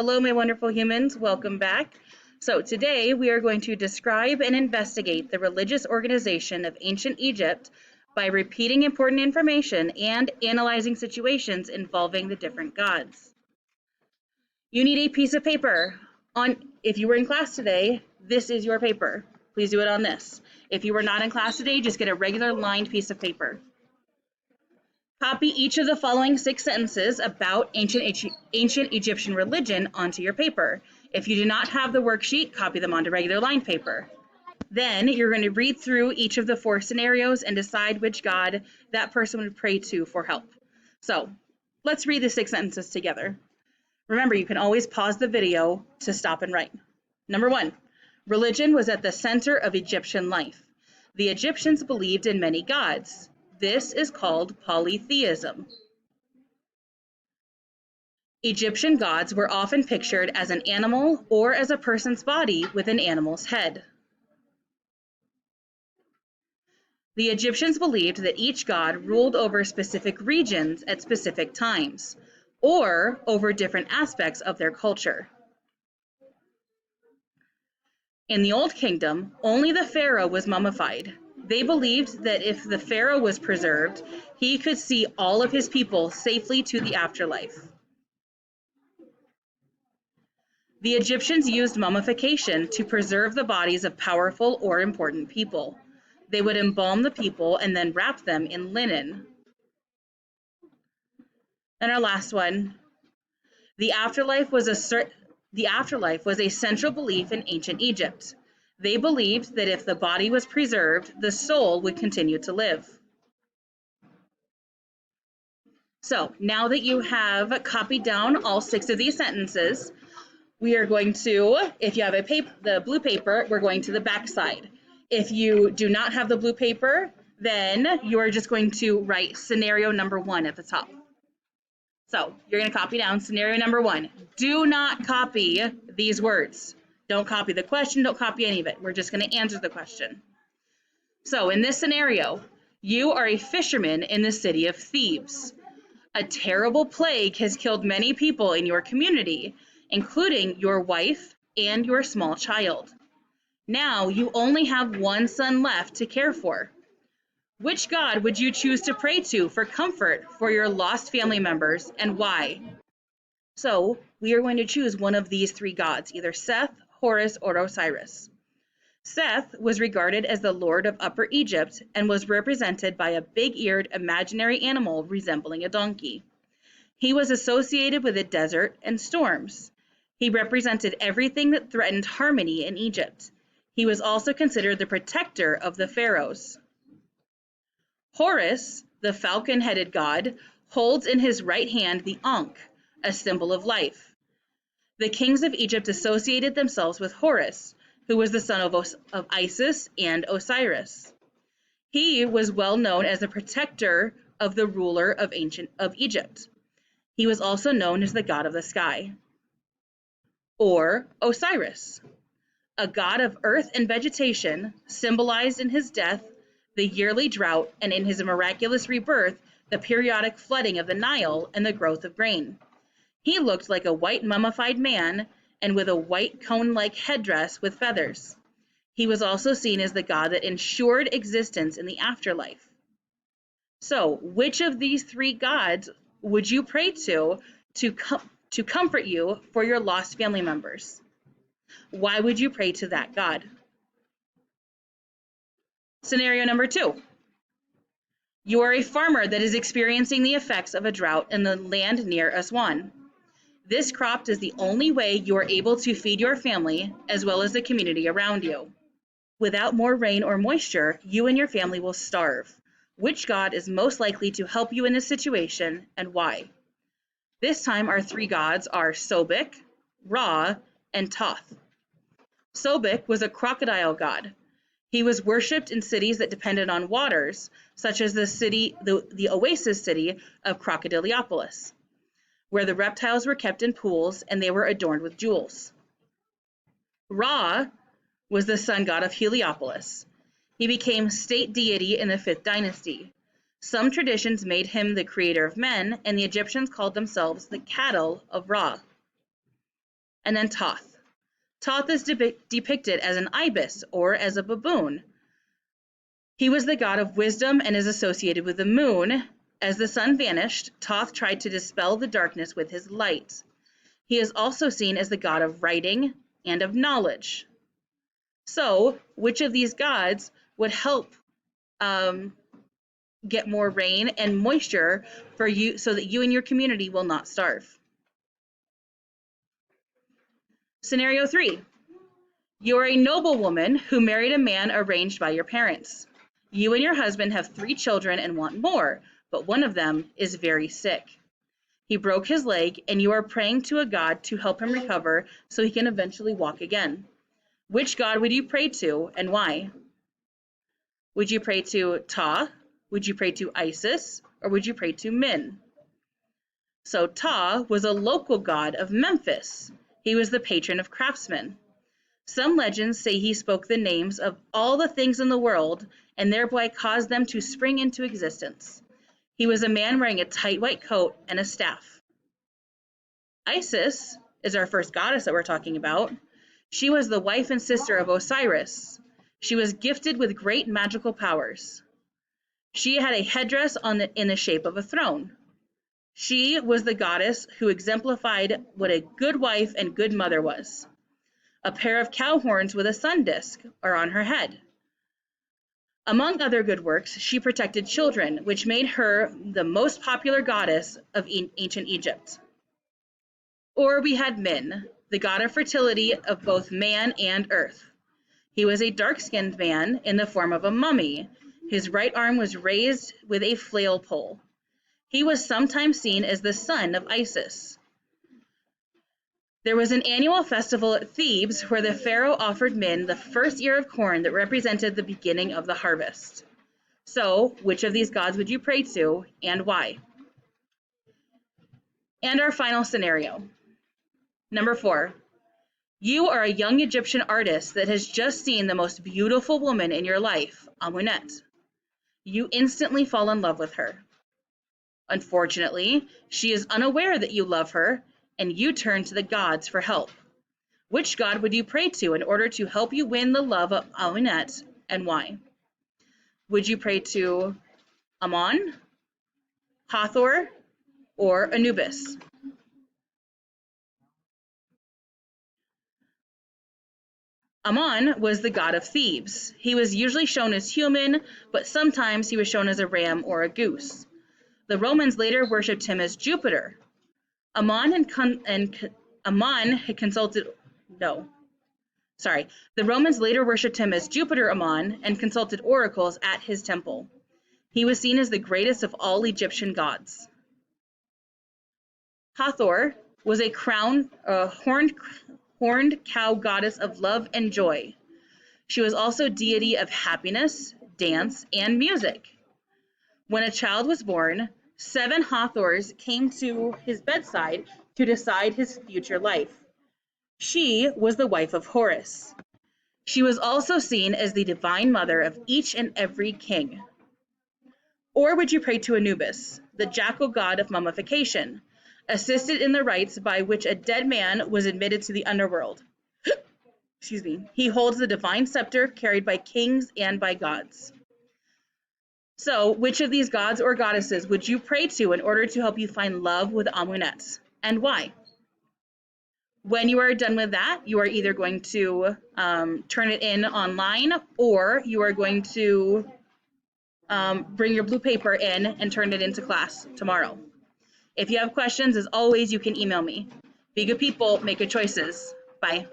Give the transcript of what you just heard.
Hello, my wonderful humans. Welcome back. So today we are going to describe and investigate the religious organization of ancient Egypt by repeating important information and analyzing situations involving the different gods. You need a piece of paper. If you were in class today, this is your paper. Please do it on this. If you were not in class today, just get a regular lined piece of paper. Copy each of the following 6 sentences about ancient Egyptian religion onto your paper. If you do not have the worksheet, copy them onto regular lined paper. Then you're going to read through each of the 4 scenarios and decide which god that person would pray to for help. So let's read the 6 sentences together. Remember, you can always pause the video to stop and write. Number 1, religion was at the center of Egyptian life. The Egyptians believed in many gods. This is called polytheism. Egyptian gods were often pictured as an animal or as a person's body with an animal's head. The Egyptians believed that each god ruled over specific regions at specific times, or over different aspects of their culture. In the Old Kingdom, only the pharaoh was mummified. They believed that if the pharaoh was preserved, he could see all of his people safely to the afterlife. The Egyptians used mummification to preserve the bodies of powerful or important people. They would embalm the people and then wrap them in linen. And our last one, the afterlife was a central belief in ancient Egypt. They believed that if the body was preserved, the soul would continue to live. So now that you have copied down all 6 of these sentences, we are going to, if you have the blue paper, we're going to the back side. If you do not have the blue paper, then you are just going to write scenario number 1 at the top. So you're going to copy down scenario number 1. Do not copy these words. Don't copy the question, don't copy any of it. We're just going to answer the question. So in this scenario, you are a fisherman in the city of Thebes. A terrible plague has killed many people in your community, including your wife and your small child. Now you only have one son left to care for. Which god would you choose to pray to for comfort for your lost family members, and why? So we are going to choose one of these 3 gods, either Seth, Horus, or Osiris. Seth was regarded as the lord of Upper Egypt and was represented by a big-eared imaginary animal resembling a donkey. He was associated with the desert and storms. He represented everything that threatened harmony in Egypt. He was also considered the protector of the pharaohs. Horus, the falcon-headed god, holds in his right hand the Ankh, a symbol of life. The kings of Egypt associated themselves with Horus, who was the son of Isis and Osiris. He was well known as the protector of the ruler of Egypt. He was also known as the god of the sky. Or Osiris, a god of earth and vegetation, symbolized in his death the yearly drought, and in his miraculous rebirth the periodic flooding of the Nile and the growth of grain. He looked like a white mummified man and with a white cone-like headdress with feathers. He was also seen as the god that ensured existence in the afterlife. So, which of these 3 gods would you pray to comfort you for your lost family members? Why would you pray to that god? Scenario number 2. You are a farmer that is experiencing the effects of a drought in the land near Aswan. This crop is the only way you are able to feed your family as well as the community around you. Without more rain or moisture, you and your family will starve. Which god is most likely to help you in this situation, and why? This time our 3 gods are Sobek, Ra, and Toth. Sobek was a crocodile god. He was worshipped in cities that depended on waters, such as the oasis city of Crocodiliopolis, where the reptiles were kept in pools and they were adorned with jewels. Ra was the sun god of Heliopolis. He became state deity in the 5th dynasty. Some traditions made him the creator of men, and the Egyptians called themselves the cattle of Ra. And then Toth. Toth is depicted as an ibis or as a baboon. He was the god of wisdom and is associated with the moon. As the sun vanished, Toth tried to dispel the darkness with his light. He is also seen as the god of writing and of knowledge. So, which of these gods would help get more rain and moisture for you so that you and your community will not starve? Scenario 3. You are a noblewoman who married a man arranged by your parents. You and your husband have 3 children and want more, but one of them is very sick. He broke his leg, and you are praying to a god to help him recover so he can eventually walk again. Which god would you pray to, and why? Would you pray to Toth? Would you pray to Isis? Or would you pray to Min? So Toth was a local god of Memphis. He was the patron of craftsmen. Some legends say he spoke the names of all the things in the world and thereby caused them to spring into existence. He was a man wearing a tight white coat and a staff. Isis is our first goddess that we're talking about. She was the wife and sister of Osiris. She was gifted with great magical powers. She had a headdress in the shape of a throne. She was the goddess who exemplified what a good wife and good mother was. A pair of cow horns with a sun disk are on her head. Among other good works, she protected children, which made her the most popular goddess of ancient Egypt. Or we had Min, the god of fertility of both man and earth. He was a dark-skinned man in the form of a mummy. His right arm was raised with a flail pole. He was sometimes seen as the son of Isis. There was an annual festival at Thebes where the pharaoh offered Min the first ear of corn that represented the beginning of the harvest. So, which of these gods would you pray to, and why? And our final scenario. Number 4. You are a young Egyptian artist that has just seen the most beautiful woman in your life, Amunet. You instantly fall in love with her. Unfortunately, she is unaware that you love her, and you turn to the gods for help. Which god would you pray to in order to help you win the love of Amunet, and why? Would you pray to Ammon, Hathor, or Anubis? Ammon was the god of Thebes. He was usually shown as human, but sometimes he was shown as a ram or a goose. The Romans later worshipped him as Jupiter. The Romans later worshipped him as Jupiter Ammon and consulted oracles at his temple. He was seen as the greatest of all Egyptian gods. Hathor was a horned cow goddess of love and joy. She was also deity of happiness, dance, and music. When a child was born, 7 Hathors came to his bedside to decide his future life. She was the wife of Horus. She was also seen as the divine mother of each and every king. Or would you pray to Anubis, the jackal god of mummification, assisted in the rites by which a dead man was admitted to the underworld? Excuse me. He holds the divine scepter carried by kings and by gods. So, which of these gods or goddesses would you pray to in order to help you find love with Amunet, and why? When you are done with that, you are either going to turn it in online, or you are going to bring your blue paper in and turn it into class tomorrow. If you have questions, as always, you can email me. Be good people, make good choices. Bye.